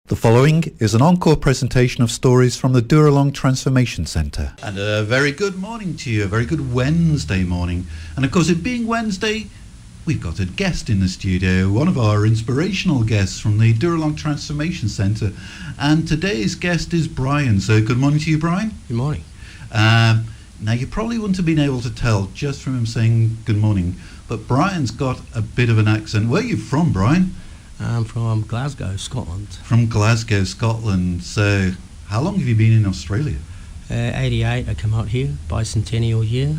The following is an encore presentation of stories from the Dooralong Transformation Centre. And a very good morning to you, a very good Wednesday morning. And of course, it being Wednesday, we've got a guest in the studio, one of our inspirational guests from the Dooralong Transformation Centre. And today's guest is Brian. So good morning to you, Brian. Good morning. Now, you probably wouldn't have been able to tell just from him saying good morning, but Brian's got a bit of an accent. Where are you from, Brian? I'm from Glasgow, Scotland. From Glasgow, Scotland. So, how long have you been in Australia? 88, I come out here, bicentennial year,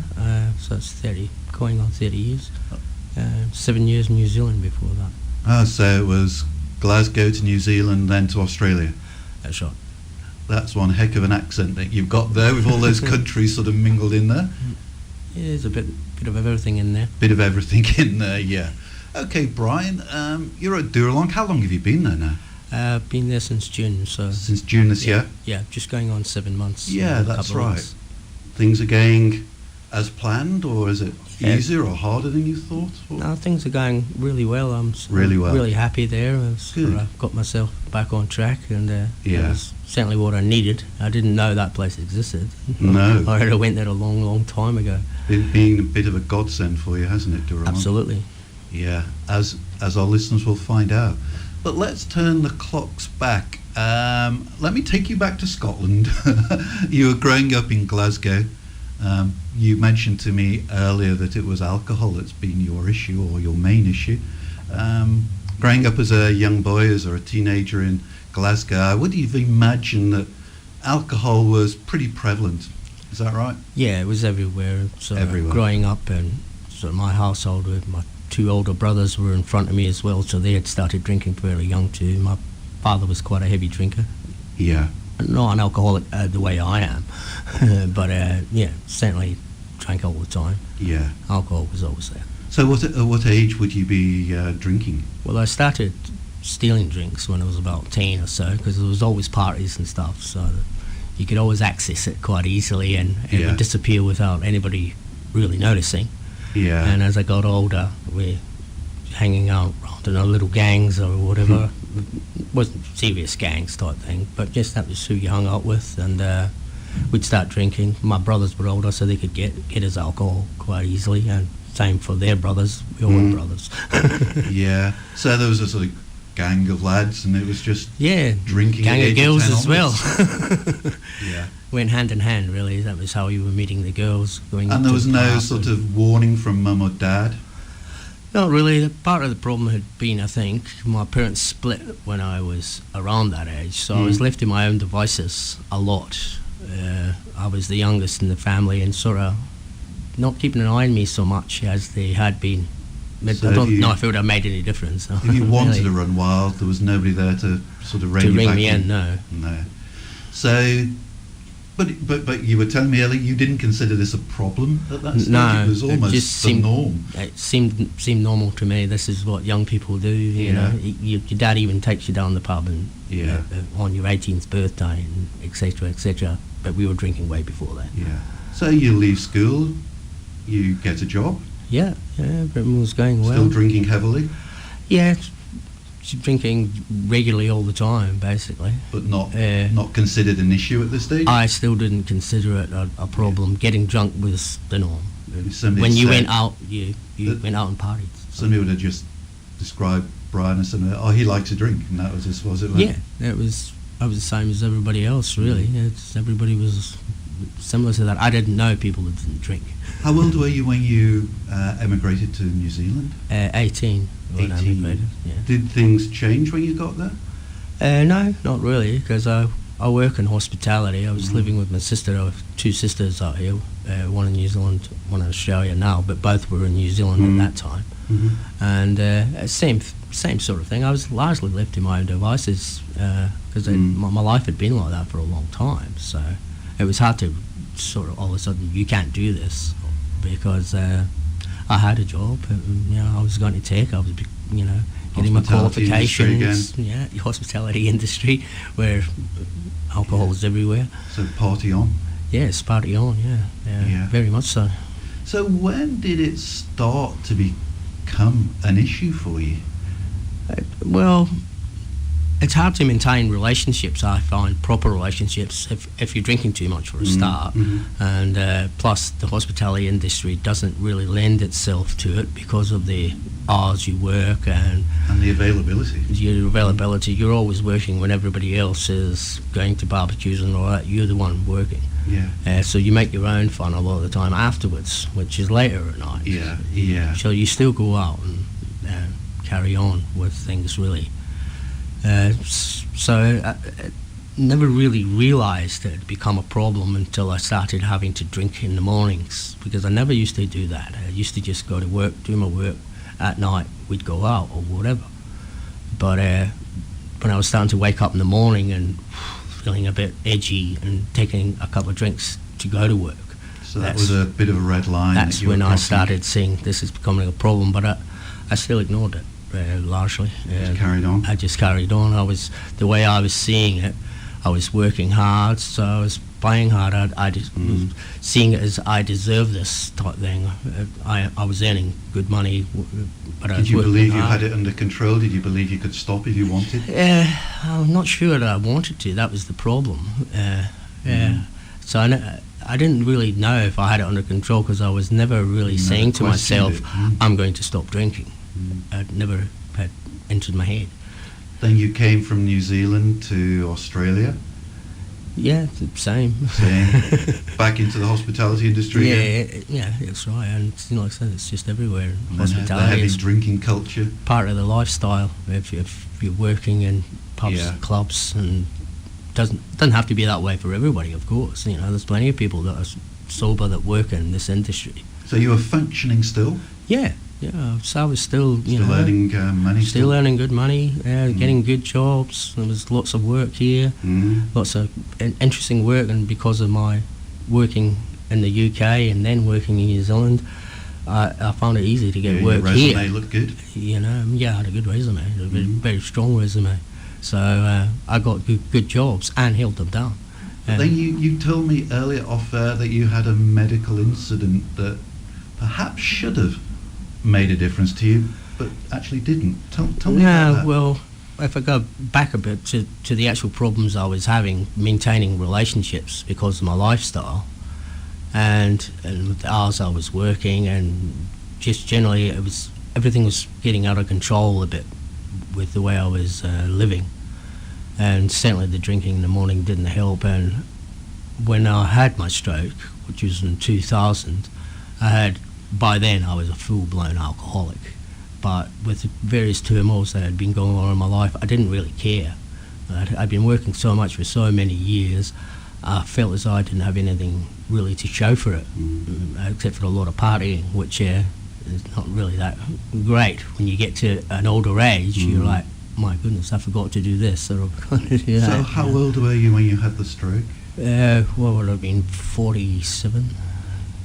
so it's 30, going on 30 years. 7 years in New Zealand before that. Ah, so it was Glasgow to New Zealand, then to Australia. That's right. That's one heck of an accent that you've got there, with all those countries sort of mingled in there. Yeah, there's a bit of everything in there. Bit of everything in there, yeah. Okay, Brian, you're at Dooralong. How long have you been there now? I've been there since June, so... Since June this year? Yeah, just going on 7 months. Yeah, that's right. Things are going as planned, or is it easier or harder than you thought? Or? No, things are going really well. I'm really well. Really happy there. I've got myself back on track, and that was certainly what I needed. I didn't know that place existed. No. I already went there a long, long time ago. It's been a bit of a godsend for you, hasn't it, Dooralong? Absolutely. Yeah, as our listeners will find out. But let's turn the clocks back. Let me take you back to Scotland. You were growing up in Glasgow. You mentioned to me earlier that it was alcohol that's been your issue, or your main issue. Growing up as a young boy, as a teenager in Glasgow, I would have imagined that alcohol was pretty prevalent. Is that right? Yeah, it was everywhere. So everywhere. Growing up, and so my household with my 2 older brothers were in front of me as well, so they had started drinking fairly young too. My father was quite a heavy drinker. Yeah. Not an alcoholic the way I am, but certainly drank all the time. Yeah. Alcohol was always there. So at what age would you be drinking? Well, I started stealing drinks when I was about 10 or so, because there was always parties and stuff, so you could always access it quite easily, and it would disappear without anybody really noticing. Yeah. And as I got older, we're hanging out, I don't know, little gangs or whatever. It wasn't serious gangs type thing, but just that was who you hung out with, and we'd start drinking. My brothers were older, so they could get us alcohol quite easily, and same for their brothers. We all were brothers. Yeah. So there was a sort of gang of lads, and it was just drinking. Gang of girls as well. Yeah. Went hand in hand, really. That was how you were meeting the girls. And there was no sort of warning from mum or dad? Not really. Part of the problem had been, I think, my parents split when I was around that age, so I was left to my own devices a lot. I was the youngest in the family, and sort of not keeping an eye on me so much as they had been. So I don't know if it would have made any difference. If you wanted to run wild, there was nobody there to sort of rein you back in? No. So... But you were telling me earlier you didn't consider this a problem at that stage? No, it was almost the norm. It seemed normal to me. This is what young people do. You know, your dad even takes you down the pub and on your 18th birthday, and etc. etc. But we were drinking way before that. Yeah. So you leave school, you get a job. Yeah, everything was going well. Still drinking heavily. Yeah. Drinking regularly all the time, basically. But not considered an issue at this stage? I still didn't consider it a problem. Getting drunk was the norm. When you went out, you went out and partied. Somebody would have just described Brian as something, he likes to drink, and that was just, was it? Yeah, I was the same as everybody else, really. Everybody was similar to that. I didn't know people that didn't drink. How old were you when you emigrated to New Zealand? 18. 18. Yeah. Did things change when you got there? No, not really, because I work in hospitality. I was living with my sister. I have 2 sisters out here, one in New Zealand, one in Australia now, but both were in New Zealand at that time. And same sort of thing. I was largely left to my own devices because my life had been like that for a long time. So it was hard to sort of all of a sudden, you can't do this, because I had a job. I was going to tech. I was, getting my qualifications. Yeah, the hospitality industry, where alcohol is everywhere. So party on. Yes, party on. Yeah, very much so. So when did it start to become an issue for you? Well, it's hard to maintain relationships. I find proper relationships if you're drinking too much for a start, and plus the hospitality industry doesn't really lend itself to it because of the hours you work and the availability. Your availability. You're always working when everybody else is going to barbecues and all that. You're the one working. Yeah. So you make your own fun a lot of the time afterwards, which is later at night. Yeah. So you still go out and carry on with things really. So I never really realised it had become a problem until I started having to drink in the mornings, because I never used to do that. I used to just go to work, do my work. At night we'd go out or whatever. But when I was starting to wake up in the morning and feeling a bit edgy and taking a couple of drinks to go to work. So that was a bit of a red line. That's when I started seeing this is becoming a problem, but I still ignored it. Largely. Just carried on? I just carried on. The way I was seeing it, I was working hard, so I was playing hard. I just was seeing it as I deserve this type thing. I was earning good money, but I was Did you working believe you hard. had it under control? Did you believe you could stop if you wanted? I'm not sure that I wanted to. That was the problem. So I didn't really know if I had it under control, because I was never really saying to myself, I'm going to stop drinking. It never had entered my head. Then you came from New Zealand to Australia? Yeah, same. Back into the hospitality industry? Yeah, that's right. And like I said, it's just everywhere. Hospitality. The heavy drinking culture? Part of the lifestyle. If you're working in pubs, clubs, and doesn't have to be that way for everybody, of course. There's plenty of people that are sober that work in this industry. So you were functioning still? Yeah. So I was still earning money. Still earning good money, getting good jobs. There was lots of work here, lots of interesting work, and because of my working in the UK and then working in New Zealand, I found it easy to get work your here. resume looked good. I had a good resume, a very strong resume. So I got good jobs and held them down. But then you told me earlier off air that you had a medical incident that perhaps should have made a difference to you, but actually didn't. Tell me about that. Well, if I go back a bit to the actual problems I was having maintaining relationships because of my lifestyle, and with the hours I was working, and just generally everything was getting out of control a bit with the way I was living, and certainly the drinking in the morning didn't help. And when I had my stroke, which was in 2000, by then I was a full-blown alcoholic, but with the various turmoils that had been going on in my life, I didn't really care. I'd been working so much for so many years, I felt as though I didn't have anything really to show for it, except for a lot of partying, which is not really that great. When you get to an older age, you're like, my goodness, I forgot to do this. So how old were you when you had the stroke? What would it have been, 47?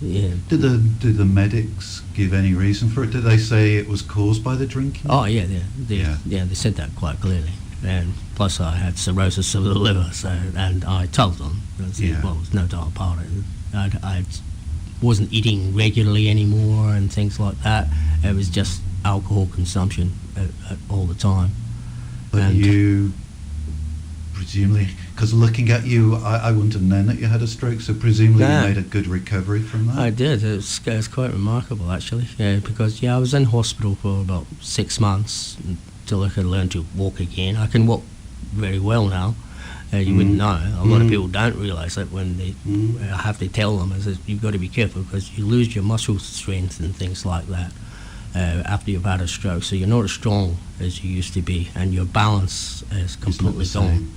Yeah. Did the medics give any reason for it? Did they say it was caused by the drinking? Oh yeah, they said that quite clearly. And plus I had cirrhosis of the liver, and I told them, well, there's no doubt about it. I wasn't eating regularly anymore and things like that. It was just alcohol consumption all the time. But you presumably, because looking at you, I wouldn't have known that you had a stroke, so presumably you made a good recovery from that? I did. It was quite remarkable, actually, because I was in hospital for about 6 months until I could learn to walk again. I can walk very well now. You wouldn't know. A lot of people don't realise that when I have to tell them, is that you've got to be careful because you lose your muscle strength and things like that after you've had a stroke. So you're not as strong as you used to be, and your balance is completely gone.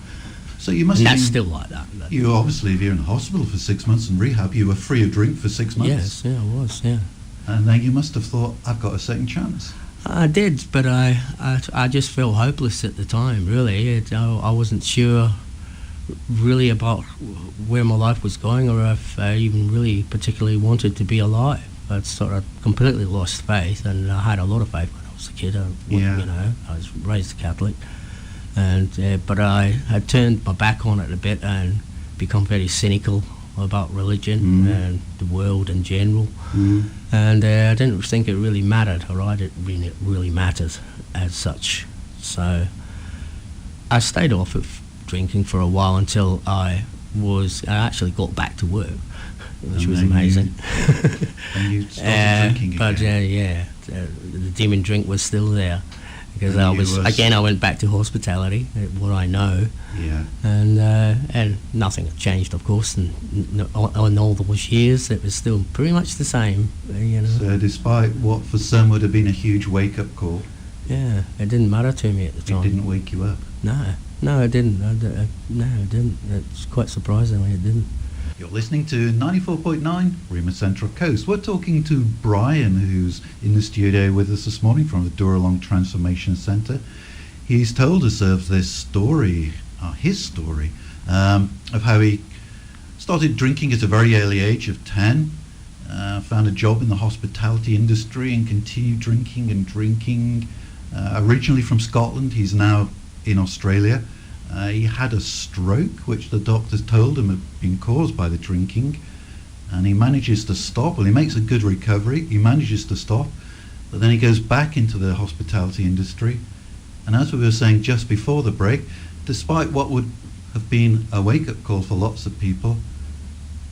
So you must. And that's still like that. You obviously, if you're in hospital for 6 months in rehab, you were free of drink for 6 months. Yes, I was. Yeah. And then you must have thought, I've got a second chance. I did, but I just felt hopeless at the time. Really, I wasn't sure really about where my life was going, or if I even really particularly wanted to be alive. I'd sort of completely lost faith, and I had a lot of faith when I was a kid. I was raised Catholic, and but I had turned my back on it a bit and become very cynical about religion and the world in general, and I didn't think it really mattered, or I didn't really mattered as such. So I stayed off of drinking for a while until I actually got back to work, which was amazing. And you started drinking again. But the demon drink was still there, because I went back to hospitality, what I know. Yeah. And nothing had changed, of course, and on all those years it was still pretty much the same, you know. So despite what for some would have been a huge wake-up call, yeah, it didn't matter to me at the time. It didn't wake you up? No, it didn't. No, it didn't. It's quite surprisingly it didn't. You're listening to 94.9 Rima Central Coast. We're talking to Brian, who's in the studio with us this morning from the Dooralong Transformation Centre. He's told us of this story, his story, of how he started drinking at a very early age of 10, found a job in the hospitality industry and continued drinking and drinking. Originally from Scotland, he's now in Australia. He had a stroke, which the doctors told him had been caused by the drinking, and he manages to stop. Well, he makes a good recovery. He manages to stop, but then he goes back into the hospitality industry. And as we were saying just before the break, despite what would have been a wake-up call for lots of people,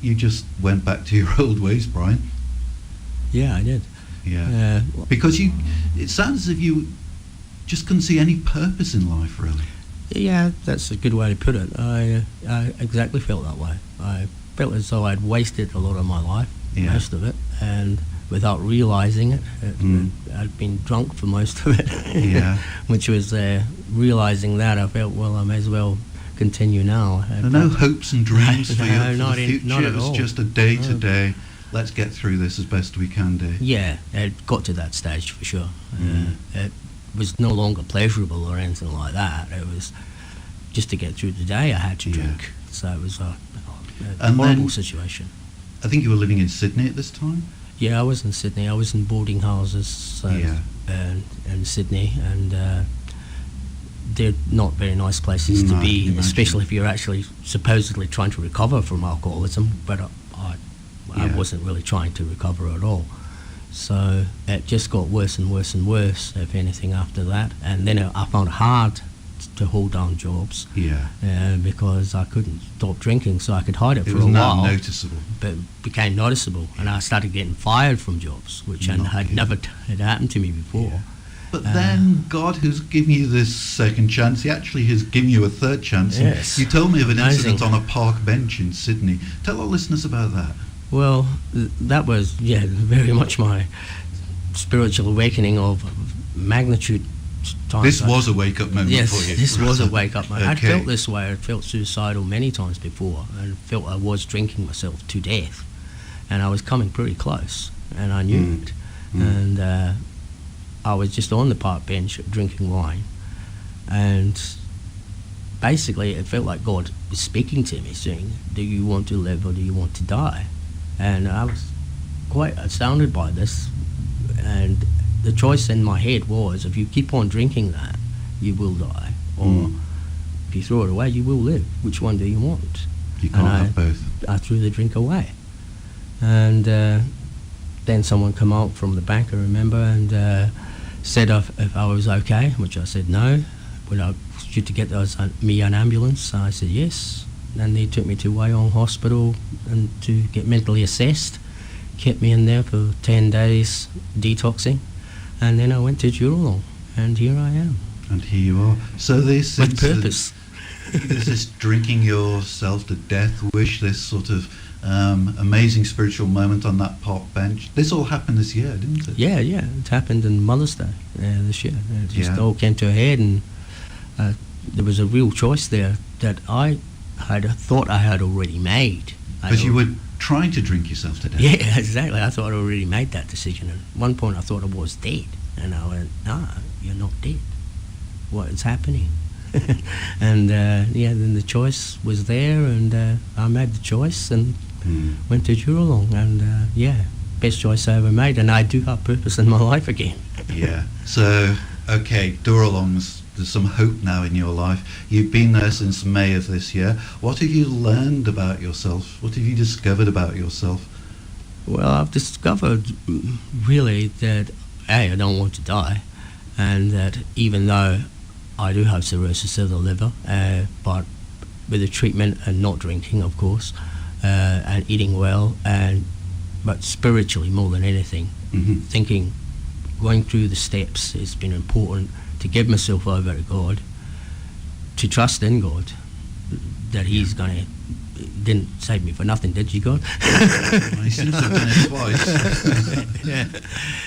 you just went back to your old ways, Brian. Yeah, I did. Yeah, because it sounds as if you just couldn't see any purpose in life, really. Yeah, that's a good way to put it. I exactly felt that way. I felt as though I'd wasted a lot of my life, most of it, and without realising it, I'd been drunk for most of it. Yeah. Which was realising that, I felt, well, I may as well continue now. There are no hopes and dreams for you for the future. Not at it was all. Just a day-to-day, let's get through this as best we can do. Yeah, it got to that stage for sure. It was no longer pleasurable or anything like that. It was just to get through the day I had to drink. So it was a horrible situation. I think you were living in Sydney at this time? Yeah, I was in Sydney. I was in boarding houses in Sydney, and they're not very nice places to be, especially if you're actually supposedly trying to recover from alcoholism, but I wasn't really trying to recover at all. So it just got worse and worse and worse, if anything, after that. And then I found it hard to hold down jobs, because I couldn't stop drinking, so I could hide it for a while. It was not noticeable. But it became noticeable, and I started getting fired from jobs, which had never had happened to me before. Yeah. But then God, who's given you this second chance, he actually has given you a third chance. Yes. You told me of an incident on a park bench in Sydney. Tell our listeners about that. Well, that was, very much my spiritual awakening of magnitude. This was a wake-up moment for you. Yes, this was a wake-up moment. Okay. I'd felt this way. I'd felt suicidal many times before, and felt I was drinking myself to death. And I was coming pretty close, and I knew it. And I was just on the park bench drinking wine, and basically it felt like God was speaking to me, saying, do you want to live or do you want to die? And I was quite astounded by this, and the choice in my head was, if you keep on drinking that, you will die, or if you throw it away, you will live. Which one do you want? You can't have both. I threw the drink away, and then someone came out from the bank, I remember, and said if I was okay, which I said no. Would I should to get me an ambulance? I said yes. And they took me to Wyong Hospital and to get mentally assessed. Kept me in there for 10 days detoxing, and then I went to Dooralong, and here I am. And here you are. So this with purpose. There's this drinking yourself to death wish, this sort of amazing spiritual moment on that park bench. This all happened this year, didn't it? Yeah, it happened in Mother's Day this year. It just all came to a head, and there was a real choice there that I had thought I had already made. Because you were trying to drink yourself to death. Yeah, exactly. I thought I already made that decision. At one point I thought I was dead, and I went, you're not dead. What is happening? And then the choice was there, and I made the choice and went to Dooralong, and best choice I ever made, and I do have purpose in my life again. Yeah. So, okay, Dooralong's, there's some hope now in your life. You've been there since May of this year. What have you learned about yourself? What have you discovered about yourself? Well, I've discovered really that I don't want to die, and that even though I do have cirrhosis of the liver, but with the treatment and not drinking, of course, and eating well, but spiritually more than anything, thinking, going through the steps has been important to give myself over to God, to trust in God, that He's going to, didn't save me for nothing, did you, God? Well, he seems to have done it twice. Yeah.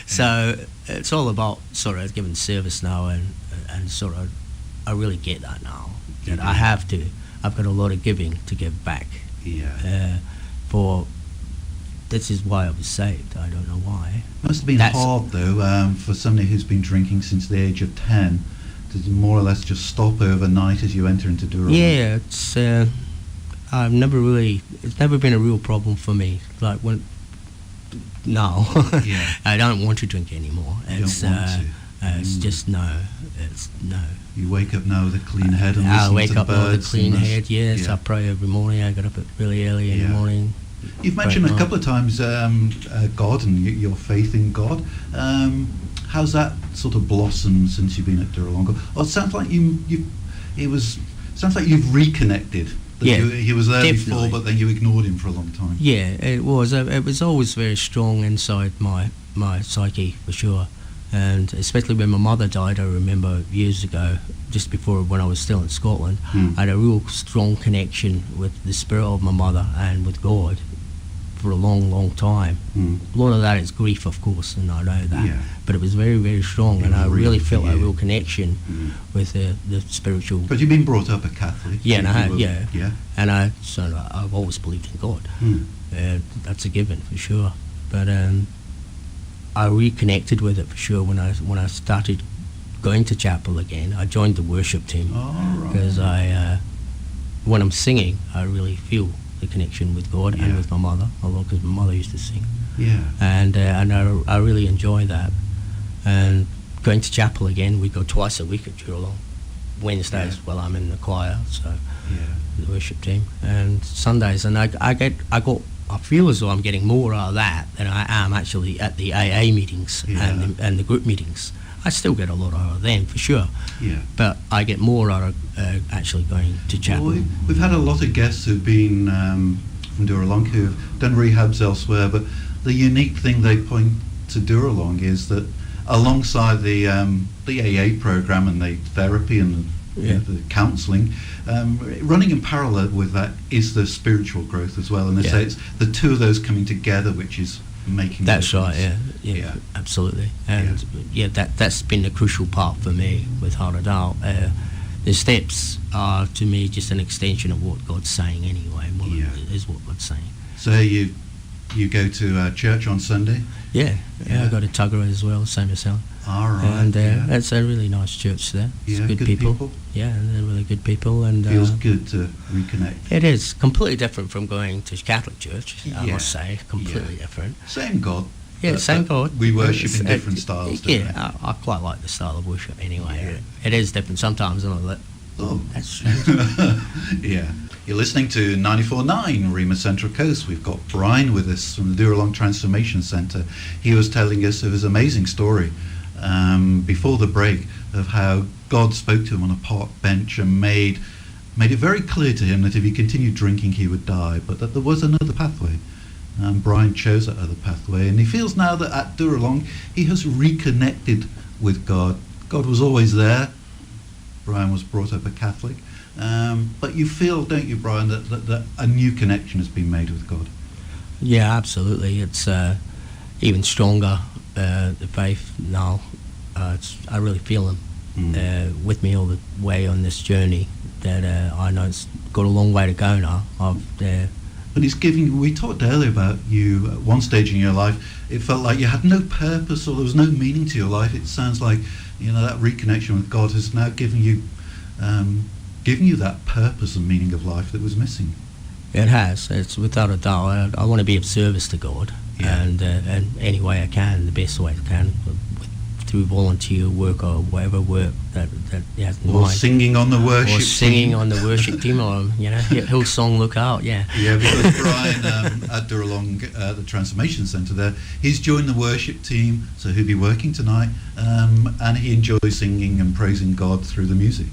So it's all about sort of giving service now, and sort of, I really get that now, that I have to. I've got a lot of giving to give back. Yeah. This is why I was saved. I don't know why. Must have been hard though, for somebody who's been drinking since the age of 10 to more or less just stop overnight as you enter into Dooralong. Yeah, it's it's never been a real problem for me. Like now, Yeah. I don't want to drink anymore. It's Just no. It's no. You wake up now with a clean head and I listen wake to the up with birds. a clean head. Yes, yeah. I pray every morning. I get up really early in the morning. You've mentioned a couple of times God and your faith in God. How's that sort of blossomed since you've been at Dooralong? Oh, it sounds like sounds like you've reconnected. He was there definitely. before, but then you ignored him for a long time. Yeah, it was. It was always very strong inside my psyche, for sure. And especially when my mother died, I remember years ago, just before when I was still in Scotland, I had a real strong connection with the spirit of my mother and with God for a long, long time. A lot of that is grief, of course, and I know that. Yeah. But it was very, very strong, and I really felt a you. real connection with the spiritual. But you've been brought up a Catholic. Yeah, and I Yeah. and I've always believed in God. That's a given for sure. But I reconnected with it for sure when I started going to chapel again. I joined the worship team because when I'm singing, I really feel the connection with God and with my mother, although because my mother used to sing. Yeah. And I really enjoy that. And going to chapel again, we go twice a week at Dooralong. Wednesdays, well, I'm in the choir, so the worship team, and Sundays, and I feel as though I'm getting more out of that than I am actually at the AA meetings and the group meetings. I still get a lot out of them, for sure. Yeah. But I get more out of actually going to chapel. Well, we've had a lot of guests who've been from Dooralong who've done rehabs elsewhere, but the unique thing they point to Dooralong is that alongside the AA program and the therapy and the counselling, running in parallel with that is the spiritual growth as well. And they say it's the two of those coming together which is making that's the difference. right, yeah, absolutely. And that's been the crucial part for me, without a doubt. The steps are to me just an extension of what God's saying anyway. Is what God's saying. So you go to church on Sunday? Yeah, I go to Tuggerah as well, same as Helen. All right. And it's a really nice church there. It's good people. Yeah, and they're really good people. And feels good to reconnect. It is completely different from going to Catholic church, I must say. Completely different. Same God. Yeah, same God. We worship in different styles, don't we? I quite like the style of worship anyway. It is different sometimes, and I'm like, that's strange. Yeah. You're listening to 94.9 Rima Central Coast. We've got Brian with us from the Dooralong Transformation Centre. He was telling us of his amazing story before the break of how God spoke to him on a park bench and made it very clear to him that if he continued drinking he would die, but that there was another pathway. Brian chose that other pathway, and he feels now that at Dooralong he has reconnected with God. God was always there. Brian was brought up a Catholic. But you feel, don't you, Brian, that a new connection has been made with God? Yeah, absolutely. It's even stronger, the faith now. I really feel him with me all the way on this journey, that I know it's got a long way to go now. But he's giving, we talked earlier about you at one stage in your life, it felt like you had no purpose or there was no meaning to your life. It sounds like, that reconnection with God has now given you that purpose and meaning of life that was missing. It has. It's without a doubt. I want to be of service to God, and any way I can, the best way I can, with through volunteer work or whatever work that he has in Or mind. singing on the worship Or singing team. on the worship team, or Hillsong Look Out, yeah. Yeah, because Brian at Dooralong, the Transformation Centre there, he's joined the worship team, so he'll be working tonight, and he enjoys singing and praising God through the music.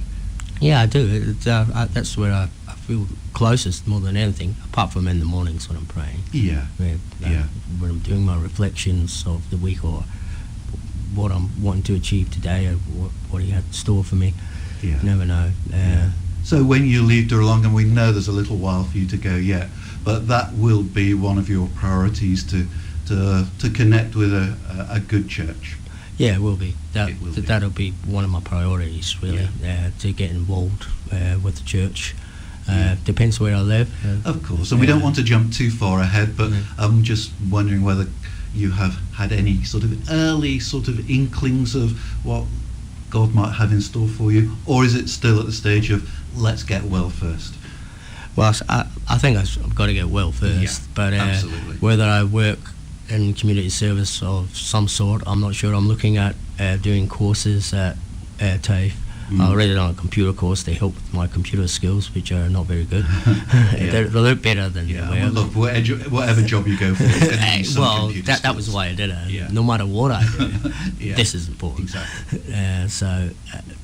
Yeah, I do. That's where I feel closest more than anything, apart from in the mornings when I'm praying. Yeah, When I'm doing my reflections of the week or what I'm wanting to achieve today or what he had in store for me. yeah. You never know. So when you leave Dooralong, and we know there's a little while for you to go yet, but that will be one of your priorities to connect with a good church. Yeah, it will be. It will be. That'll be one of my priorities, really, to get involved with the church. Depends where I live. Of course, and we don't want to jump too far ahead, but I'm just wondering whether you have had any sort of early sort of inklings of what God might have in store for you, or is it still at the stage of let's get well first? Well, I think I've got to get well first, Yeah, but absolutely. whether I work in community service of some sort, I'm not sure. I'm looking at doing courses at TAFE. I already done a computer course. They help with my computer skills, which are not very good. They're a little better than Well, look, whatever job you go for, it's going to be some well, computer that was skills. why I did it. Yeah. No matter what I do, Yeah, this is important. exactly. So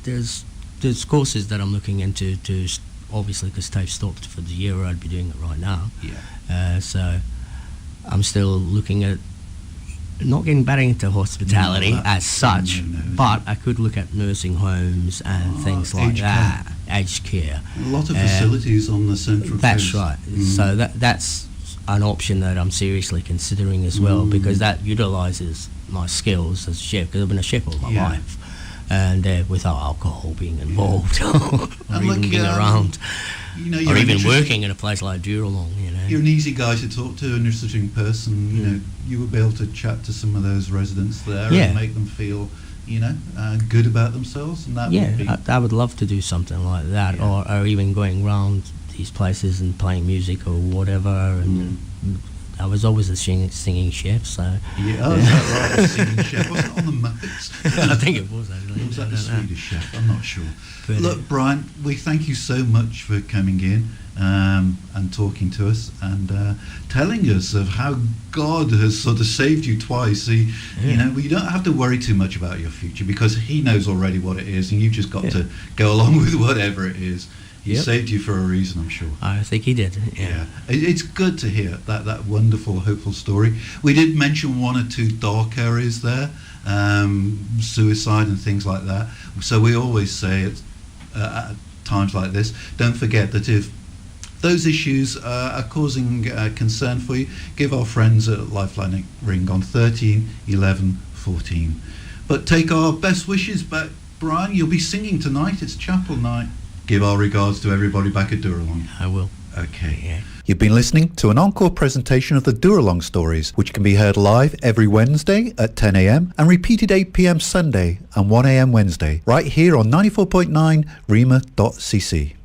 there's courses that I'm looking into to obviously because TAFE stopped for the year. I'd be doing it right now. Yeah. So I'm still looking at not getting back into hospitality as such, but I could look at nursing homes and things like aged that, aged care. A lot of facilities on the Central That's Coast. right. So that's an option that I'm seriously considering as well, because that utilises my skills as a chef, because I've been a chef all my life, and without alcohol being involved or And even look, being around, You know, or you're an even interesting- working in a place like Dooralong, You're an easy guy to talk to, an interesting person. You know, you would be able to chat to some of those residents there and make them feel, good about themselves, and that would be. I would love to do something like that, or even going around these places and playing music or whatever. And I was always a singing chef, so. Yeah, is that right? A singing chef. Wasn't it on the Muppets? I think it was actually. Or was that the Swedish chef? I'm not sure. But, look, Brian, we thank you so much for coming in and talking to us and telling us of how God has sort of saved you twice. So you don't have to worry too much about your future because He knows already what it is, and you've just got to go along with whatever it is. He saved you for a reason, I'm sure. I think He did. Yeah. It's good to hear that wonderful, hopeful story. We did mention one or two dark areas there, suicide and things like that. So we always say at times like this, don't forget that if those issues are causing concern for you, give our friends a Lifeline ring on 13 11 14. But take our best wishes back. Brian, you'll be singing tonight. It's chapel night. Give our regards to everybody back at Dooralong. I will. Okay. Yeah. You've been listening to an encore presentation of the Dooralong stories, which can be heard live every Wednesday at 10 a.m. and repeated 8 p.m. Sunday and 1 a.m. Wednesday, right here on 94.9 rema.cc.